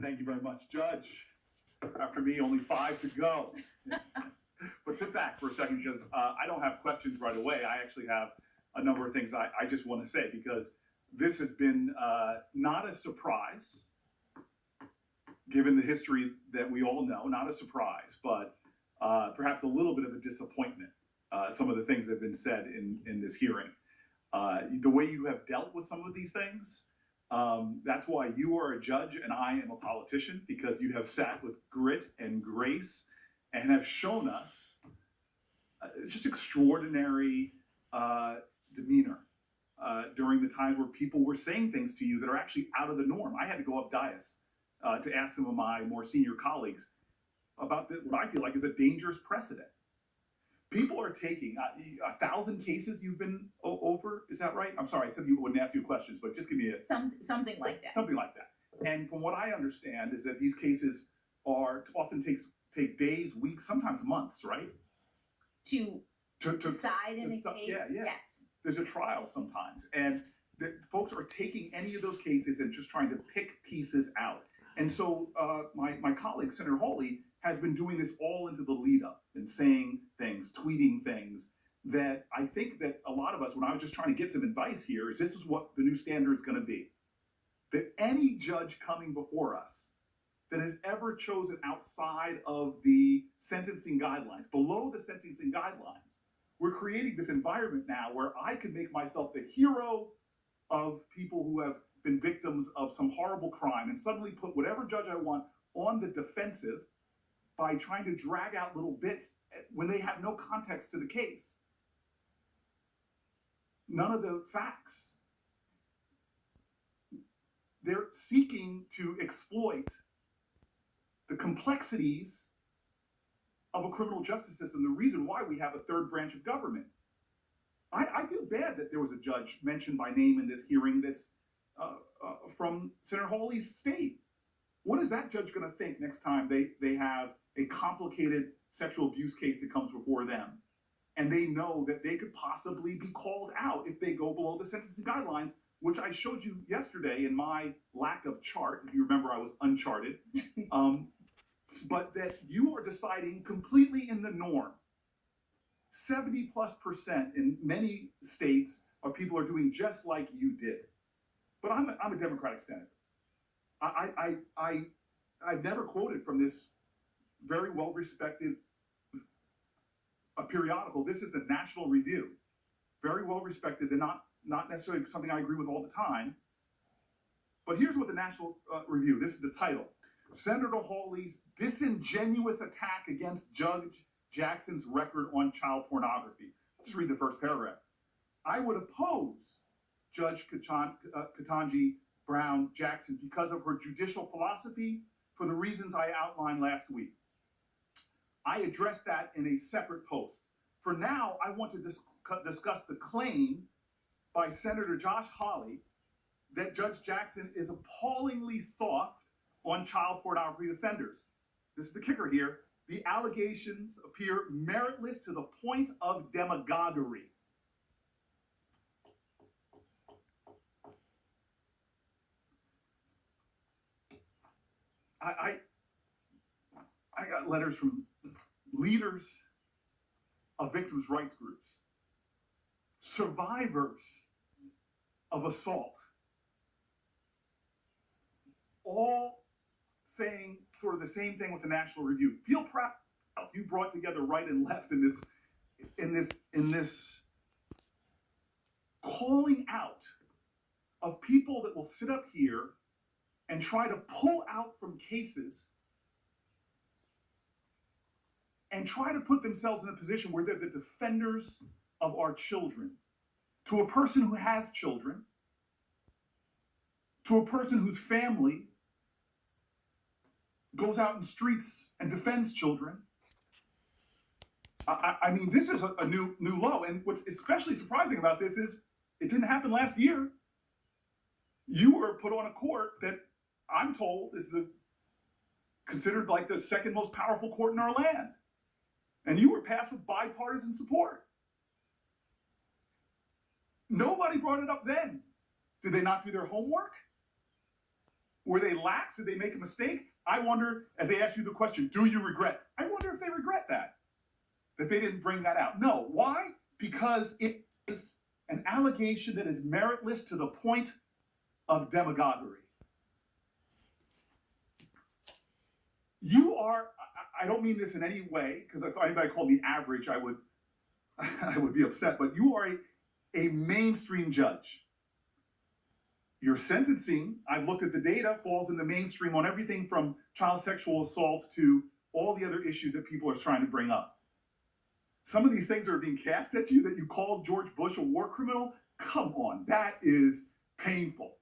Thank you very much. Judge, after me, only 5 to go. But sit back for a second because I don't have questions right away. I actually have a number of things I just want to say because this has been not a surprise, given the history that we all know, not a surprise, but perhaps a little bit of a disappointment. Some of the things that have been said in this hearing. The way you have dealt with some of these things, that's why you are a judge and I am a politician, because you have sat with grit and grace and have shown us just extraordinary demeanor during the times where people were saying things to you that are actually out of the norm. I had to go up dais to ask some of my more senior colleagues about what I feel like is a dangerous precedent. People are taking 1,000 cases you've been over. Is that right? I'm sorry, I said you wouldn't ask you questions, but just give me a something like that. Something like that. And from what I understand is that these cases are often take days, weeks, sometimes months, right? To decide in a case. Yeah. Yes. There's a trial sometimes, and the folks are taking any of those cases and just trying to pick pieces out. And so my colleague, Senator Hawley, has been doing this all into the lead up and saying things, tweeting things that I think that a lot of us, when I was just trying to get some advice here, is this is what the new standard is going to be. That any judge coming before us that has ever chosen outside of the sentencing guidelines, below the sentencing guidelines, we're creating this environment now where I can make myself the hero of people who have been victims of some horrible crime and suddenly put whatever judge I want on the defensive by trying to drag out little bits when they have no context to the case. None of the facts. They're seeking to exploit the complexities of a criminal justice system, the reason why we have a third branch of government. I feel bad that there was a judge mentioned by name in this hearing that's from Senator Hawley's state. What is that judge going to think next time they have a complicated sexual abuse case that comes before them, and they know that they could possibly be called out if they go below the sentencing guidelines, which I showed you yesterday in my lack of chart. If you remember, I was uncharted. But that you are deciding completely in the norm. 70+% in many states of people are doing just like you did. But I'm a Democratic senator. I've never quoted from this very well-respected periodical. This is the National Review. Very well-respected. They're not necessarily something I agree with all the time. But here's what the National Review, this is the title. Senator Hawley's disingenuous attack against Judge Jackson's record on child pornography. Just read the first paragraph. I would oppose Judge Katanji Brown Jackson because of her judicial philosophy for the reasons I outlined last week. I addressed that in a separate post. For now, I want to discuss the claim by Senator Josh Hawley that Judge Jackson is appallingly soft on child pornography offenders. This is the kicker here. The allegations appear meritless to the point of demagoguery. I got letters from leaders of victims' rights groups, survivors of assault, all saying sort of the same thing with the National Review. Feel proud. You brought together right and left in this calling out of people that will sit up here and try to pull out from cases and try to put themselves in a position where they're the defenders of our children. To a person who has children, to a person whose family goes out in streets and defends children. I mean, this is a new low. And what's especially surprising about this is it didn't happen last year. You were put on a court that I'm told is considered like the second most powerful court in our land. And you were passed with bipartisan support. Nobody brought it up then. Did they not do their homework? Were they lax? Did they make a mistake? I wonder, as they ask you the question, do you regret? I wonder if they regret that they didn't bring that out. No. Why? Because it is an allegation that is meritless to the point of demagoguery. You are, I don't mean this in any way, because if anybody called me average, I would be upset, but you are a mainstream judge. Your sentencing, I've looked at the data, falls in the mainstream on everything from child sexual assault to all the other issues that people are trying to bring up. Some of these things that are being cast at you, that you called George Bush a war criminal, come on, that is painful.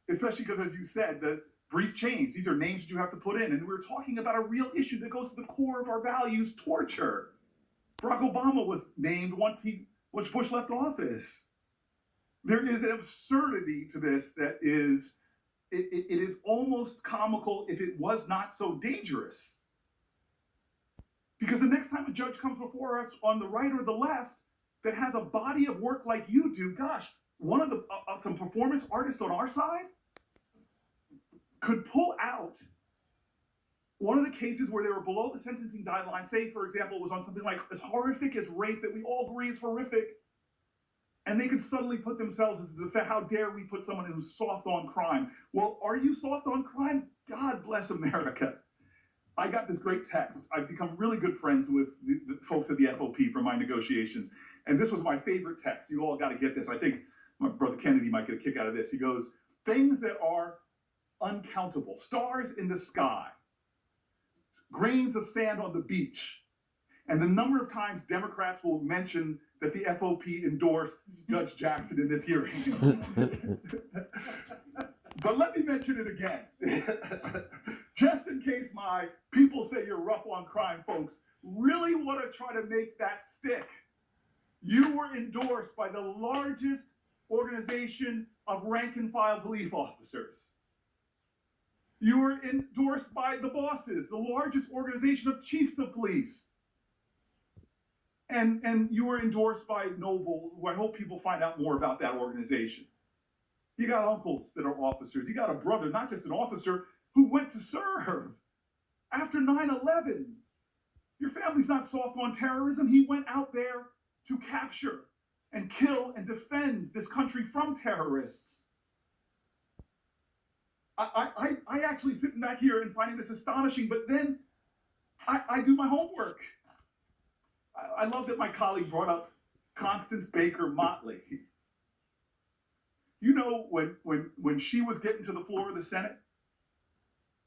Especially because, as you said, the brief change, these are names that you have to put in, and we're talking about a real issue that goes to the core of our values, torture. Barack Obama was named once Bush left office. There is an absurdity to this that is, it is almost comical if it was not so dangerous. Because the next time a judge comes before us on the right or the left that has a body of work like you do, gosh, one of the some performance artists on our side could pull out one of the cases where they were below the sentencing guideline, say, for example, it was on something like as horrific as rape that we all agree is horrific, and they could suddenly put themselves as the defense. How dare we put someone who's soft on crime? Well, are you soft on crime? God bless America. I got this great text. I've become really good friends with the folks at the FOP from my negotiations. And this was my favorite text. You all got to get this. I think my brother Kennedy might get a kick out of this. He goes, things that are uncountable, stars in the sky, grains of sand on the beach. And the number of times Democrats will mention that the FOP endorsed Judge Jackson in this hearing. But let me mention it again. Just in case my people say you're rough on crime folks really want to try to make that stick. You were endorsed by the largest organization of rank and file police officers. You were endorsed by the bosses, the largest organization of chiefs of police. And you were endorsed by Noble, who I hope people find out more about that organization. You got uncles that are officers. You got a brother, not just an officer, who went to serve after 9/11. Your family's not soft on terrorism. He went out there to capture and kill and defend this country from terrorists. I actually sitting back here and finding this astonishing, but then I do my homework. I love that my colleague brought up Constance Baker Motley. You know, when she was getting to the floor of the Senate,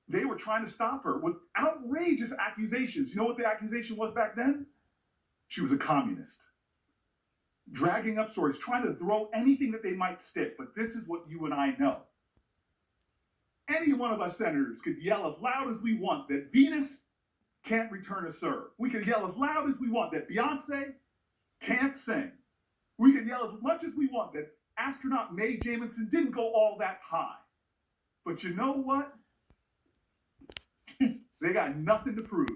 they were trying to stop her with outrageous accusations. You know what the accusation was back then? She was a communist. Dragging up stories, trying to throw anything that they might stick. But this is what you and I know. Any one of us senators could yell as loud as we want that Venus can't return a serve. We could yell as loud as we want that Beyonce can't sing. We could yell as much as we want that astronaut Mae Jemison didn't go all that high. But you know what? They got nothing to prove.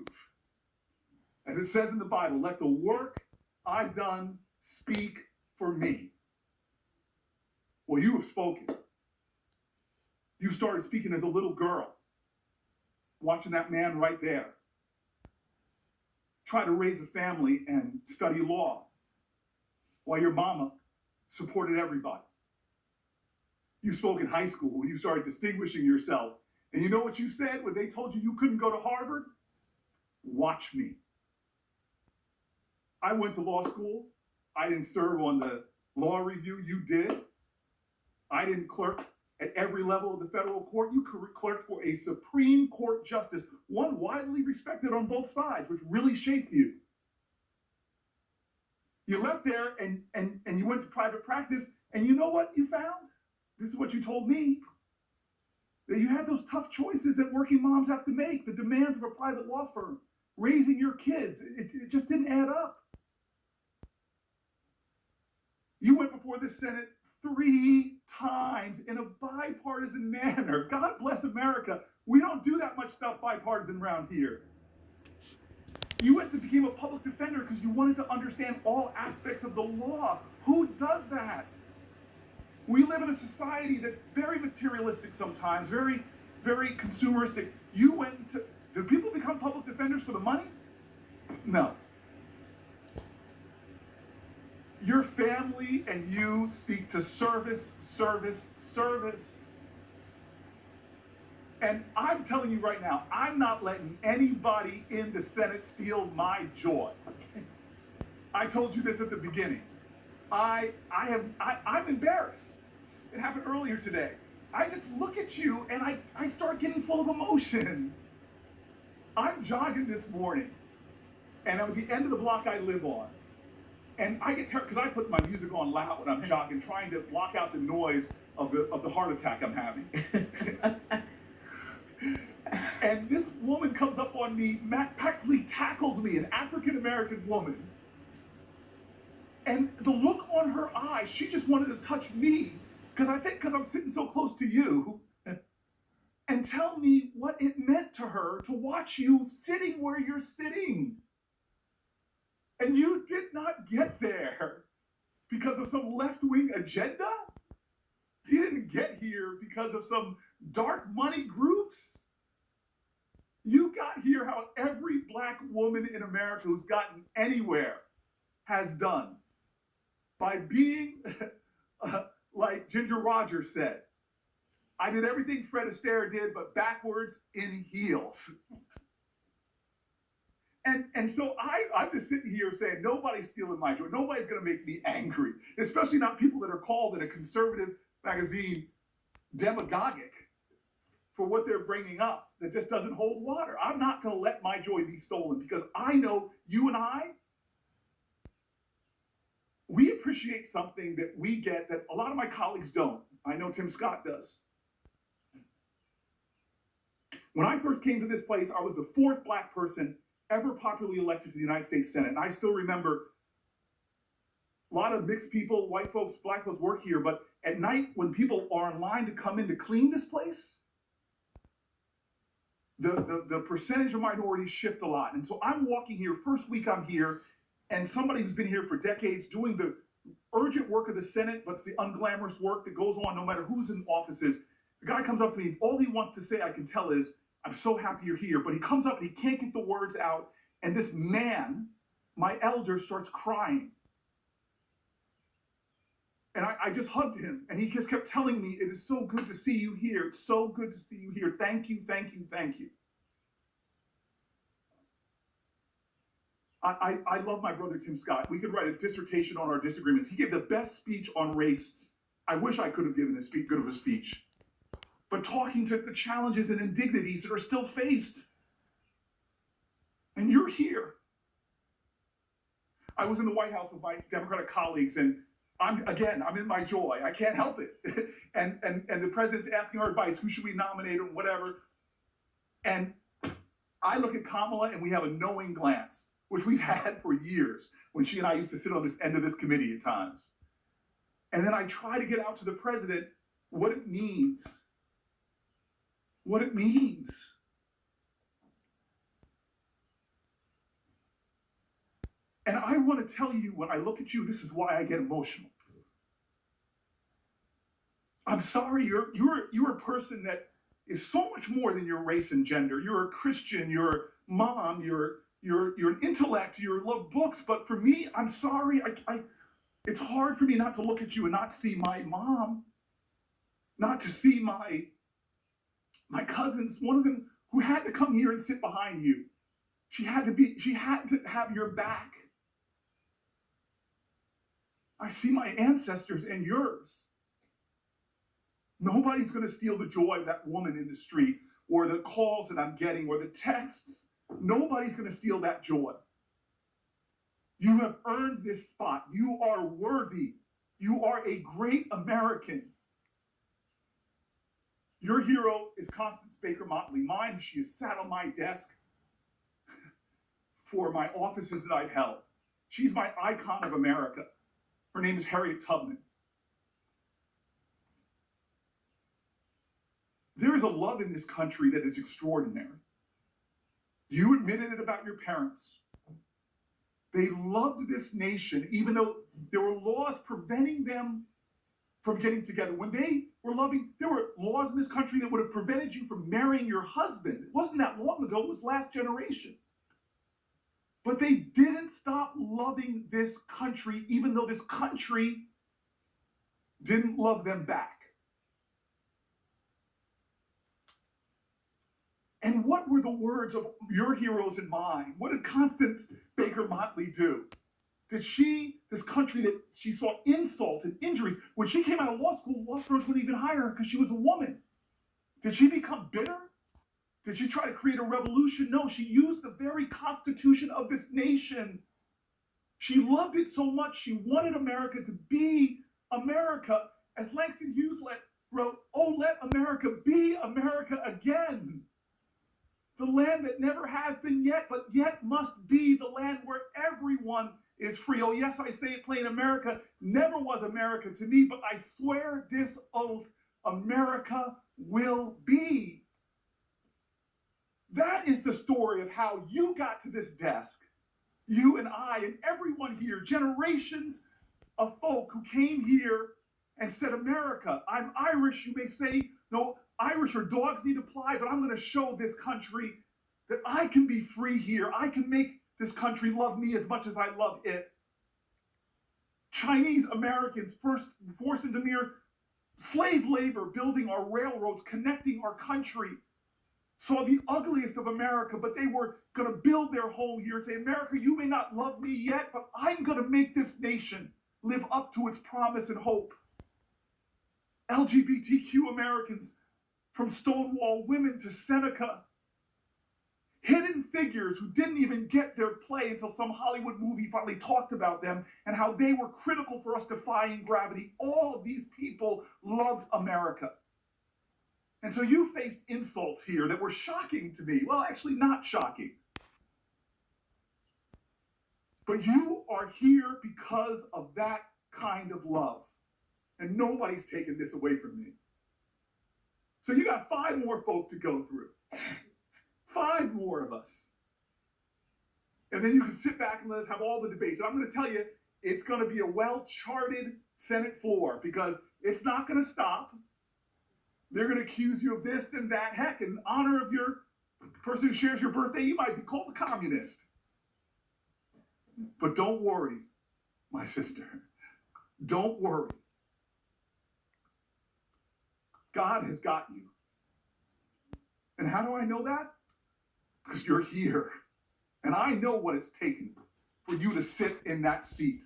As it says in the Bible, let the work I've done speak for me. Well, you have spoken. You started speaking as a little girl, watching that man right there try to raise a family and study law while your mama supported everybody. You spoke in high school when you started distinguishing yourself. And you know what you said when they told you you couldn't go to Harvard? Watch me. I went to law school. I didn't serve on the law review. You did. I didn't clerk at every level of the federal court. You clerked for a Supreme Court justice, one widely respected on both sides, which really shaped you. You left there and you went to private practice, and you know what you found? This is what you told me. That you had those tough choices that working moms have to make, the demands of a private law firm, raising your kids. It just didn't add up. You went before the Senate 3 times in a bipartisan manner. God bless America. We don't do that much stuff bipartisan around here. You went to become a public defender because you wanted to understand all aspects of the law. Who does that? We live in a society that's very materialistic sometimes, very, very consumeristic. You went to, do people become public defenders for the money? No. Your family and you speak to service, service, service. And I'm telling you right now, I'm not letting anybody in the Senate steal my joy. I told you this at the beginning. I'm embarrassed. It happened earlier today. I just look at you and I start getting full of emotion. I'm jogging this morning, and I'm at the end of the block I live on. And I get terrified because I put my music on loud when I'm jogging, trying to block out the noise of the heart attack I'm having. And this woman comes up on me, practically tackles me, an African-American woman. And the look on her eyes, she just wanted to touch me, because I'm sitting so close to you, and tell me what it meant to her to watch you sitting where you're sitting. And you did not get there because of some left-wing agenda? You didn't get here because of some dark money groups? You got here how every black woman in America who's gotten anywhere has done. By being, like Ginger Rogers said, I did everything Fred Astaire did, but backwards in heels. And so I'm just sitting here saying, nobody's stealing my joy. Nobody's going to make me angry, especially not people that are called in a conservative magazine demagogic for what they're bringing up that just doesn't hold water. I'm not going to let my joy be stolen because I know you and we appreciate something that we get that a lot of my colleagues don't. I know Tim Scott does. When I first came to this place, I was the 4th black person ever popularly elected to the United States Senate. And I still remember a lot of mixed people, white folks, black folks work here, but at night when people are in line to come in to clean this place, the percentage of minorities shift a lot. And so I'm walking here, first week I'm here, and somebody who's been here for decades doing the urgent work of the Senate, but it's the unglamorous work that goes on no matter who's in offices. The guy comes up to me, all he wants to say, I can tell, is, I'm so happy you're here. But he comes up and he can't get the words out. And this man, my elder, starts crying. And I just hugged him. And he just kept telling me, it is so good to see you here. It's so good to see you here. Thank you, thank you, thank you. I love my brother, Tim Scott. We could write a dissertation on our disagreements. He gave the best speech on race. I wish I could have given good of a speech. But talking to the challenges and indignities that are still faced. And you're here. I was in the White House with my Democratic colleagues, and I'm in my joy. I can't help it. and the president's asking our advice, who should we nominate or whatever. And I look at Kamala and we have a knowing glance, which we've had for years when she and I used to sit on this end of this committee at times. And then I try to get out to the president what it means. What it means. And I want to tell you, when I look at you, this is why I get emotional. I'm sorry, you're a person that is so much more than your race and gender. You're a Christian, you're a mom, you're an intellect, you love books, but for me, I'm sorry, it's hard for me not to look at you and not see my mom, not to see my cousins, one of them who had to come here and sit behind you. She had to have your back. I see my ancestors and yours. Nobody's going to steal the joy of that woman in the street, or the calls that I'm getting, or the texts. Nobody's going to steal that joy. You have earned this spot. You are worthy. You are a great American. Your hero is Constance Baker Motley. Mine, she has sat on my desk for my offices that I've held. She's my icon of America. Her name is Harriet Tubman. There is a love in this country that is extraordinary. You admitted it about your parents. They loved this nation, even though there were laws preventing them from getting together. When they were loving, there were laws in this country that would have prevented you from marrying your husband. It wasn't that long ago, it was last generation. But they didn't stop loving this country, even though this country didn't love them back. And what were the words of your heroes and mine? What did Constance Baker Motley do? Did this country that she saw insult and injuries, when she came out of law firms wouldn't even hire her because she was a woman. Did she become bitter? Did she try to create a revolution? No, she used the very constitution of this nation. She loved it so much, she wanted America to be America. As Langston Hughes wrote, "Oh, let America be America again. The land that never has been yet, but yet must be the land where everyone is free." Oh, yes, I say it plain, America never was America to me, but I swear this oath, America will be. That is the story of how you got to this desk, you and I and everyone here, generations of folk who came here and said, America, I'm Irish. You may say, no, Irish or dogs need to fly, but I'm going to show this country that I can be free here. I can make this country love me as much as I love it. Chinese Americans, first forced into mere slave labor, building our railroads, connecting our country, saw the ugliest of America, but they were going to build their home here and say, America, you may not love me yet, but I'm going to make this nation live up to its promise and hope. LGBTQ Americans, from Stonewall women to Seneca, hidden figures who didn't even get their play until some Hollywood movie finally talked about them and how they were critical for us defying gravity. All of these people loved America. And so you faced insults here that were shocking to me. Well, actually not shocking. But you are here because of that kind of love. And nobody's taken this away from me. So you got 5 more folk to go through. 5 more of us. And then you can sit back and let us have all the debates. And I'm going to tell you, it's going to be a well-charted Senate floor because it's not going to stop. They're going to accuse you of this and that. Heck, in honor of your person who shares your birthday, you might be called a communist. But don't worry, my sister. Don't worry. God has got you. And how do I know that? Because you're here. And I know what it's taken for you to sit in that seat.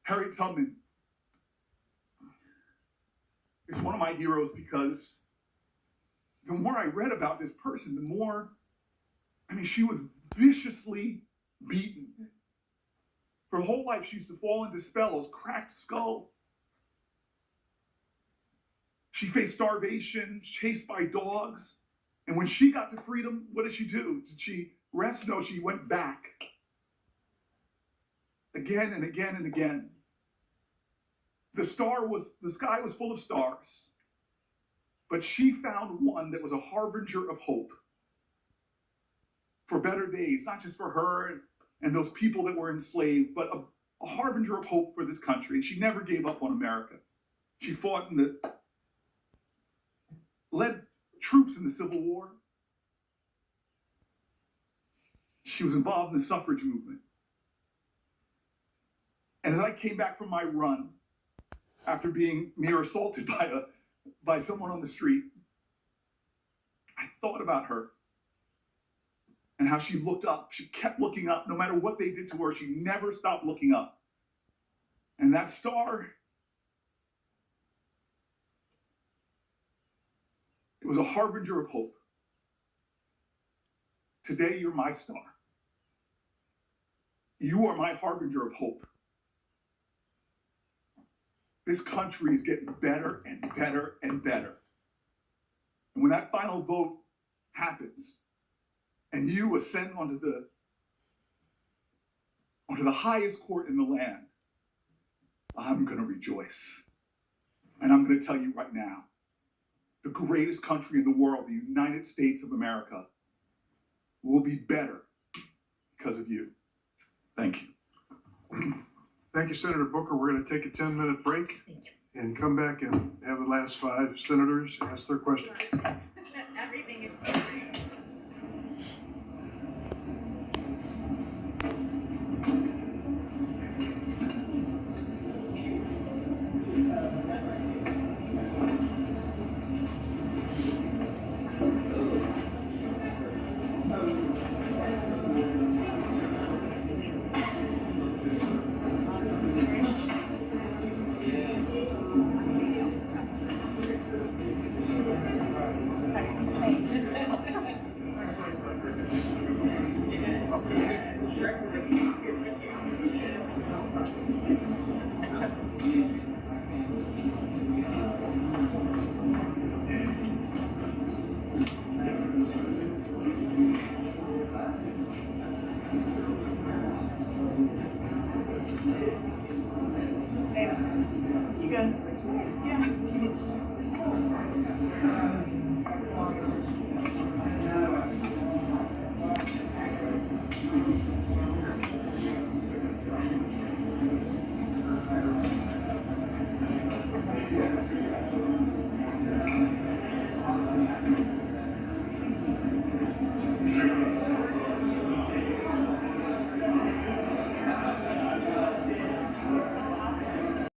Harriet Tubman is one of my heroes because the more I read about this person, the more, she was viciously beaten. Her whole life, she used to fall into spells, cracked skull. She faced starvation, chased by dogs. And when she got to freedom, what did she do? Did she rest? No, she went back. Again and again and again. The sky was full of stars. But she found one that was a harbinger of hope for better days, not just for her and those people that were enslaved, but a harbinger of hope for this country. And she never gave up on America. She fought led troops in the Civil War. She was involved in the suffrage movement. And as I came back from my run, after being near assaulted by someone on the street, I thought about her and how she looked up. She kept looking up. No matter what they did to her, she never stopped looking up. And that star, it was a harbinger of hope. Today, you're my star. You are my harbinger of hope. This country is getting better and better and better. And when that final vote happens, and you ascend onto the highest court in the land, I'm going to rejoice. And I'm going to tell you right now, the greatest country in the world, the United States of America, will be better because of you. Thank you. Thank you, Senator Booker. We're going to take a 10-minute break Thank you. and come back and have the last 5 senators ask their question.